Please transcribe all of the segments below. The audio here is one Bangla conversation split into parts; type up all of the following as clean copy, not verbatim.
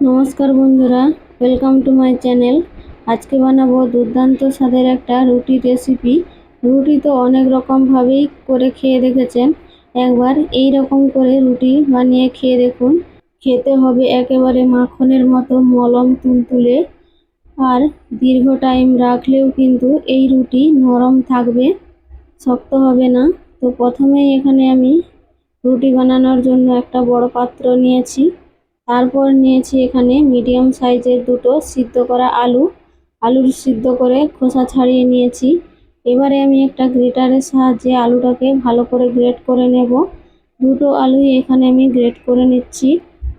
নমস্কার বন্ধুরা, ওয়েলকাম টু মাই চ্যানেল। আজকে বানাবো দুর্দান্ত স্বাদের একটা রুটি রেসিপি। রুটি তো অনেক রকমভাবেই করে খেয়ে দেখেছেন, একবার এই রকম করে রুটি বানিয়ে খেয়ে দেখুন। খেতে হবে একেবারে মাখনের মতো মলম তুলতুলে, আর দীর্ঘ টাইম রাখলেও কিন্তু এই রুটি নরম থাকবে, শক্ত হবে না। তো প্রথমেই এখানে আমি রুটি বানানোর জন্য একটা বড় পাত্র নিয়েছি। তারপর নিয়েছি এখানে মিডিয়াম সাইজের দুটো সিদ্ধ করা আলুর সিদ্ধ করে খোসা ছাড়িয়ে নিয়েছি। এবারে আমি একটা গ্রেটারের সাহায্যে আলুটাকে ভালো করে গ্রেট করে নেব। দুটো আলুই এখানে আমি গ্রেট করে নিচ্ছি।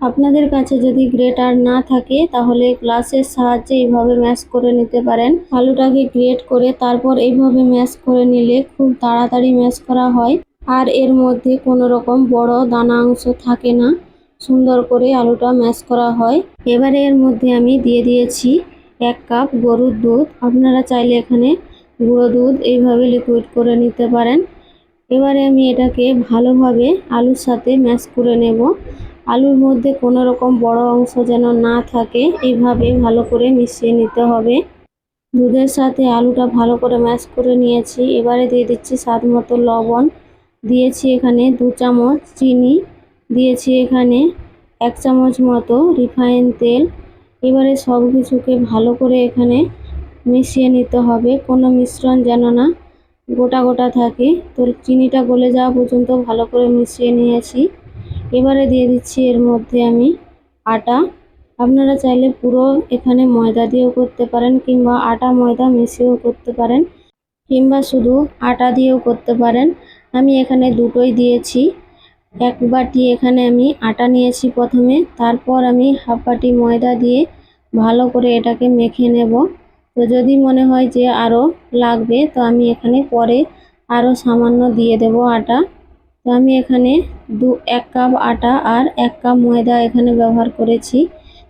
আপনাদের কাছে যদি গ্রেটার না থাকে তাহলে গ্লাসের সাহায্যে এইভাবে ম্যাশ করে নিতে পারেন। আলুটাকে গ্রেট করে তারপর এইভাবে ম্যাশ করে নিলে খুব তাড়াতাড়ি ম্যাশ করা হয়, আর এর মধ্যে কোনো রকম বড় দানা অংশ থাকে না, সুন্দর করে আলুটা ম্যাশ করা হয়। এবারে এর মধ্যে আমি দিয়ে দিয়েছি 1 কাপ গরুর দুধ। আপনারা চাইলে এখানে গুঁড়ো দুধ এইভাবে লিকুইড করে নিতে পারেন। এবারে আমি এটাকে ভালোভাবে আলুর সাথে ম্যাশ করে নেব। আলুর মধ্যে কোনো রকম বড় অংশ যেন না থাকে, এইভাবে ভালো করে মিশিয়ে নিতে হবে। দুধের সাথে আলুটা ভালো করে ম্যাশ করে নিয়েছি। এবারে দিয়ে দিচ্ছি স্বাদ মতো লবণ, দিয়েছি এখানে 2 চামচ চিনি, দিয়েছি এখানে 1 চামচ মতো রিফাইন তেল। এবারে সব কিছুকে ভালো করে এখানে মিশিয়ে নিতে হবে, কোনো মিশ্রণ যেন না গোটা গোটা থাকে। তো চিনিটা গলে যাওয়া পর্যন্ত ভালো করে মিশিয়ে নিয়েছি। এবারে দিয়ে দিচ্ছি এর মধ্যে আমি আটা। আপনারা চাইলে পুরো এখানে ময়দা দিয়েও করতে পারেন, কিংবা আটা ময়দা মিশিয়েও করতে পারেন, কিংবা শুধু আটা দিয়েও করতে পারেন। আমি এখানে দুটোই দিয়েছি। 1 বাটি এখানে আমি আটা নিয়েছি প্রথমে, তারপর আমি হাফ বাটি ময়দা দিয়ে ভালো করে এটাকে মেখে নেব। তো যদি মনে হয় যে আরও লাগবে, তো আমি এখানে পরে আরও সামান্য দিয়ে দেব আটা। তো আমি এখানে 1 কাপ আটা আর 1 কাপ ময়দা এখানে ব্যবহার করেছি।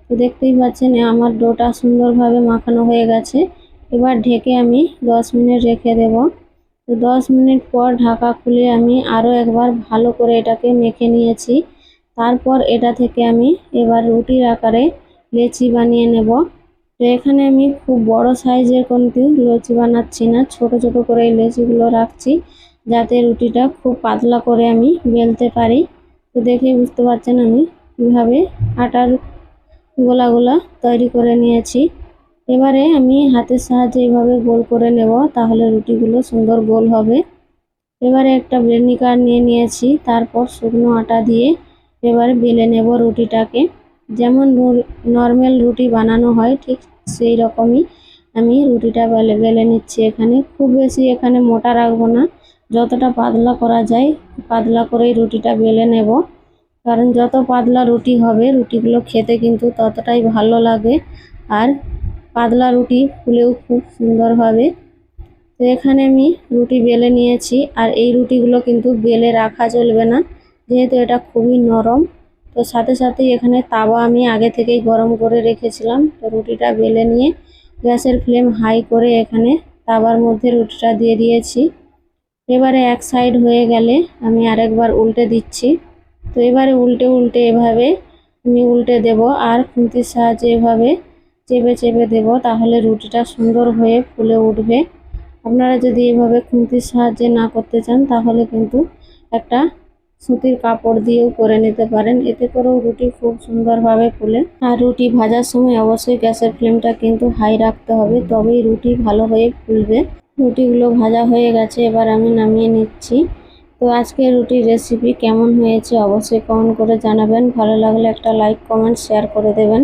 তো দেখতেই পাচ্ছেন আমার ডোটা সুন্দরভাবে মাখানো হয়ে গেছে। এবার ঢেকে আমি 10 মিনিট রেখে দেব। তো 10 মিনিট পর ঢাকা খুলে আমি আরও একবার ভালো করে এটাকে মেখে নিয়েছি। তারপর এটা থেকে আমি এবার রুটির আকারে লেচি বানিয়ে নেব। তো এখানে আমি খুব বড় সাইজের কিন্তু লুচি বানাচ্ছি না, ছোট ছোট করে এই লেচিগুলো রাখছি, যাতে রুটিটা খুব পাতলা করে আমি বেলতে পারি। তো দেখেই বুঝতে পারছেন আমি কীভাবে আটার গোলাগুলা তৈরি করে নিয়েছি। এবারে আমি হাতের সাহায্যে এইভাবে গোল করে নেব, তাহলে রুটিগুলো সুন্দর গোল হবে। এবারে একটা বেলনিকার নিয়ে নিয়েছি, তারপর শুকনো আটা দিয়ে এবারে বেলে নেব রুটিটাকে। যেমন নর্মাল রুটি বানানো হয় ঠিক সেই রকমই আমি রুটিটা বেলে নিচ্ছি। এখানে খুব বেশি এখানে মোটা রাখবো না, যতটা পাতলা করা যায় পাতলা করেই রুটিটা বেলে নেব, কারণ যত পাতলা রুটি হবে রুটিগুলো খেতে কিন্তু ততটাই ভালো লাগে, আর পাতলা রুটি ফুলেও খুব সুন্দর হবে। তো এখানে আমি রুটি বেলে নিয়েছি, আর এই রুটিগুলো কিন্তু বেলে রাখা চলবে না, যেহেতু এটা খুবই নরম। তো সাথে সাথেই এখানে তাওয়া আমি আগে থেকেই গরম করে রেখেছিলাম। তো রুটিটা বেলে নিয়ে গ্যাসের ফ্লেম হাই করে এখানে তাওয়ার মধ্যে রুটিটা দিয়ে দিয়েছি। এবারে এক সাইড হয়ে গেলে আমি আরেকবার উল্টে দিচ্ছি। তো এবারে উল্টে উল্টে এভাবে আমি উল্টে দেব, আর খুন্তির সাহায্যে এভাবে চেপে চেপে দেব, তাহলে রুটিটা সুন্দর হয়ে ফুলে উঠবে। আপনারা যদি এভাবে খুন্তির সাহায্যে না করতে চান, তাহলে কিন্তু একটা সুতির কাপড় দিয়েও করে নিতে পারেন, এতে করেও রুটি খুব সুন্দরভাবে ফুলে। আর রুটি ভাজার সময় অবশ্যই গ্যাসের ফ্লেমটা কিন্তু হাই রাখতে হবে, তবেই রুটি ভালো হয়ে ফুলবে। রুটিগুলো ভাজা হয়ে গেছে, এবার আমি নামিয়ে নিচ্ছি। তো আজকে রুটির রেসিপি কেমন হয়েছে অবশ্যই কমেন্ট করে জানাবেন। ভালো লাগলে একটা লাইক কমেন্ট শেয়ার করে দেবেন।